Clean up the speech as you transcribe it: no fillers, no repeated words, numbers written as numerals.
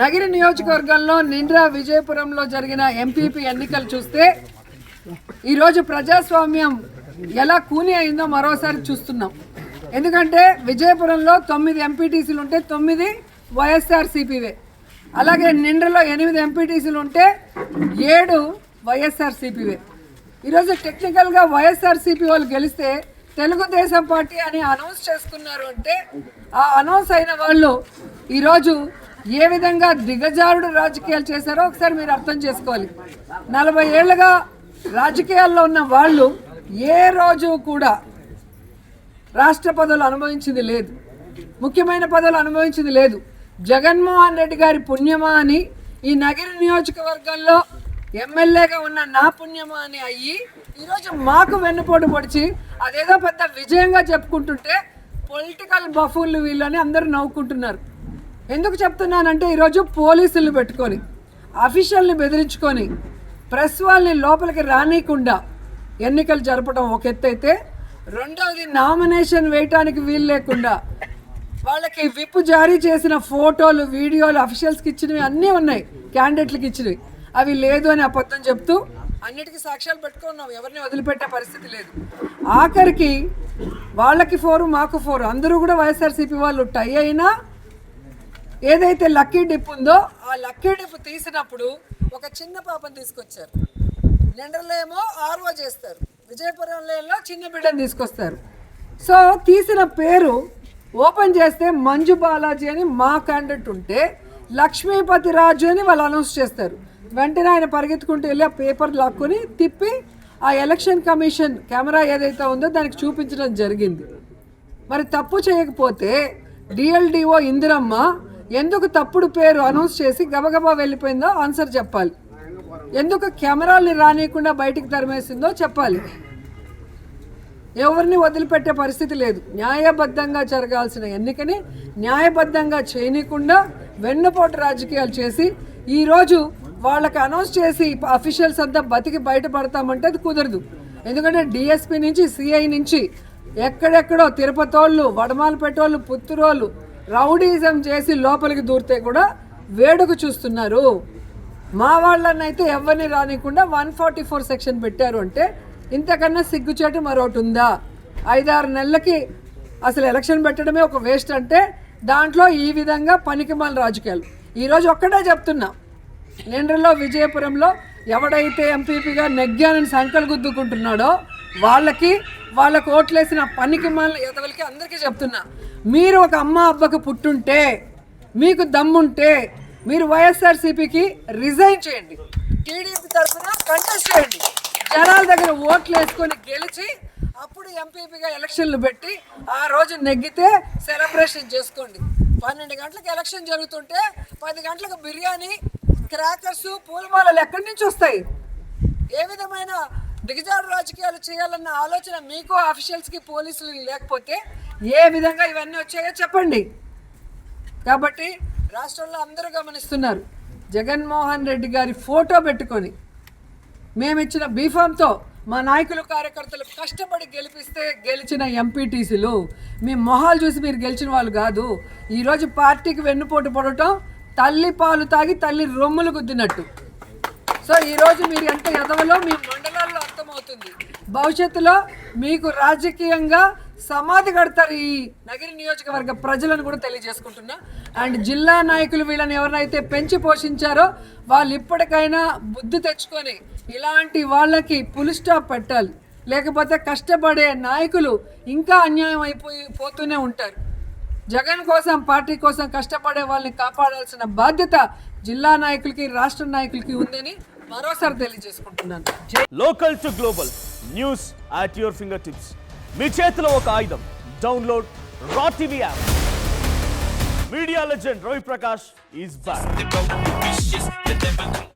నగిరి నియోజకవర్గంలో నిండ్రా విజయపురంలో జరిగిన ఎంపీపీ ఎన్నికలు చూస్తే ఈరోజు ప్రజాస్వామ్యం ఎలా కూని అయిందో మరోసారి చూస్తున్నాం. ఎందుకంటే విజయపురంలో 9 ఎంపీటీసీలు ఉంటే 9 వైఎస్ఆర్సీపీవే, అలాగే నిండ్రలో 8 ఎంపీటీసీలు ఉంటే 7 వైఎస్ఆర్సీపీవే. ఈరోజు టెక్నికల్గా వైఎస్ఆర్సీపీ వాళ్ళు గెలిస్తే తెలుగుదేశం పార్టీ అని అనౌన్స్ చేసుకున్నారు. అంటే ఆ అనౌన్స్ అయిన వాళ్ళు ఈరోజు ఏ విధంగా దిగజారుడు రాజకీయాలు చేశారో ఒకసారి మీరు అర్థం చేసుకోవాలి. 40 ఏళ్ళుగా రాజకీయాల్లో ఉన్న వాళ్ళు ఏ రోజు కూడా రాష్ట్ర పదవులు అనుభవించింది లేదు, ముఖ్యమైన పదవులు అనుభవించింది లేదు. జగన్మోహన్ రెడ్డి గారి పుణ్యమా అని ఈ నగిరి నియోజకవర్గంలో ఎమ్మెల్యేగా ఉన్న నా పుణ్యమా అని అయ్యి ఈరోజు మాకు వెన్నుపోటు పొడిచి అదేదో పెద్ద విజయంగా చెప్పుకుంటుంటే పొలిటికల్ బఫూన్లు వీళ్ళని అందరూ నవ్వుకుంటున్నారు. ఎందుకు చెప్తున్నానంటే ఈరోజు పోలీసులు పెట్టుకొని అఫీషియల్ని బెదిరించుకొని ప్రెస్ వాళ్ళని లోపలికి రానియకుండా ఎన్నికలు జరపడం ఒక ఎత్తు అయితే, రెండవది నామినేషన్ వేయటానికి వీలు లేకుండా వాళ్ళకి విప్ జారీ చేసిన ఫోటోలు వీడియోలు అఫీషియల్స్కి ఇచ్చినవి అన్నీ ఉన్నాయి, క్యాండిడేట్లకి ఇచ్చినవి అవి లేదు అని అబద్ధం చెప్తూ అన్నిటికీ సాక్ష్యాలు పెట్టుకున్నాం. ఎవరిని వదిలిపెట్టే పరిస్థితి లేదు. ఆఖరికి వాళ్ళకి 4 మాకు 4 అందరూ కూడా వైఎస్ఆర్సీపీ వాళ్ళు టై అయినా ఏదైతే లక్కీ డిప్ ఉందో ఆ లక్కీ డిప్ తీసినప్పుడు ఒక చిన్న పాపను తీసుకొచ్చారు. నిండ్రలో ఏమో ఆర్వో చేస్తారు, విజయపురంలో చిన్న బిడ్డను తీసుకొస్తారు. సో తీసిన పేరు ఓపెన్ చేస్తే మంజు బాలాజీ అని మా క్యాండిడేట్ ఉంటే లక్ష్మీపతి రాజు అని వాళ్ళు అనౌన్స్ చేస్తారు. వెంటనే ఆయన పరిగెత్తుకుంటూ వెళ్ళి ఆ పేపర్ లాక్కుని తిప్పి ఆ ఎలక్షన్ కమిషన్ కెమెరా ఏదైతే ఉందో దానికి చూపించడం జరిగింది. మరి తప్పు చేయకపోతే డిఎల్డిఓ ఇందిరమ్మ ఎందుకు తప్పుడు పేరు అనౌన్స్ చేసి గబగబా వెళ్ళిపోయిందో ఆన్సర్ చెప్పాలి. ఎందుకు కెమెరాల్ని రానియకుండా బయటికి తరిమేసిందో చెప్పాలి. ఎవరిని వదిలిపెట్టే పరిస్థితి లేదు. న్యాయబద్ధంగా జరగాల్సిన ఎన్నికని న్యాయబద్ధంగా చేయనీయకుండా వెన్నుపోటు రాజకీయాలు చేసి ఈరోజు వాళ్ళకి అనౌన్స్ చేసి అఫీషియల్స్ అంతా బతికి బయటపడతామంటే అది కుదరదు. ఎందుకంటే డిఎస్పీ నుంచి సిఐ నుంచి ఎక్కడెక్కడో తిరుపతోళ్ళు, వడమాలపేటోళ్ళు, పుత్తూరోళ్ళు రౌడీజం చేసి లోపలికి దూరితే కూడా వేడుక చూస్తున్నారు. మా వాళ్ళనైతే ఎవరిని రానికుండా 144 సెక్షన్ పెట్టారు. అంటే ఇంతకన్నా సిగ్గుచేటు మరొకటి ఉందా? 5-6 నెలలకి అసలు ఎలక్షన్ పెట్టడమే ఒక వేస్ట్ అంటే దాంట్లో ఈ విధంగా పనికిమాల రాజకీయాలు. ఈరోజు ఒక్కటే చెప్తున్నా, నిండ్రలో విజయపురంలో ఎవడైతే ఎంపీపీగా నెగ్గానని సంకలు గుద్దుకుంటున్నాడో వాళ్ళకు ఓట్లేసిన పనికిమాల ఎదవలకి అందరికీ చెప్తున్నా, మీరు ఒక అమ్మ అబ్బకు పుట్టుంటే మీకు దమ్ముంటే మీరు వైఎస్ఆర్సీపీకి రిజైన్ చేయండి, టీడీపీ తరఫున కంటెస్ట్ చేయండి, జనాల దగ్గర ఓట్లు వేసుకొని గెలిచి అప్పుడు ఎంపీపీగా ఎలక్షన్లు పెట్టి ఆ రోజు నెగ్గితే సెలబ్రేషన్ చేసుకోండి. 12 గంటలకు ఎలక్షన్ జరుగుతుంటే 10 గంటలకు బిర్యానీ, క్రాకర్స్, పూలమాలలు ఎక్కడి నుంచి వస్తాయి? ఏ విధమైన దిగజారు రాజకీయాలు చేయాలన్న ఆలోచన మీకు అఫీషియల్స్కి పోలీసులు లేకపోతే ఏ విధంగా ఇవన్నీ వచ్చాయో చెప్పండి. కాబట్టి రాష్ట్రంలో అందరూ గమనిస్తున్నారు, జగన్మోహన్ రెడ్డి గారి ఫోటో పెట్టుకొని మేమిచ్చిన బీఫామ్తో మా నాయకులు కార్యకర్తలు కష్టపడి గెలిపిస్తే గెలిచిన ఎంపీటీసీలు మీ మొహాలు చూసి మీరు గెలిచిన వాళ్ళు కాదు. ఈరోజు పార్టీకి వెన్నుపోటు పడటం తల్లి పాలు తాగి తల్లి రొమ్ములు గుద్దినట్టు. సో ఈరోజు మీరు ఎంత ఎదవలో మీ మండలాల్లో అర్థమవుతుంది. భవిష్యత్తులో మీకు రాజకీయంగా సమాధి కడతారు ఈ నగిరి నియోజకవర్గ ప్రజలను కూడా తెలియజేసుకుంటున్నా. అండ్ జిల్లా నాయకులు వీళ్ళని ఎవరినైతే పెంచి పోషించారో వాళ్ళు ఇప్పటికైనా బుద్ధి తెచ్చుకొని ఇలాంటి వాళ్ళకి ఫుల్ స్టాప్ పెట్టాలి. లేకపోతే కష్టపడే నాయకులు ఇంకా అన్యాయం పోతూనే ఉంటారు. జగన్ కోసం, పార్టీ కోసం కష్టపడే వాళ్ళని కాపాడాల్సిన బాధ్యత జిల్లా నాయకులకి, రాష్ట్ర నాయకులకి ఉందని మరోసారి తెలియజేసుకుంటున్నాను. Local to global news at your finger tips. మీ చేతిలో ఒక ఆయుధం. Download Raw TV app. Media legend Ravi Prakash is back.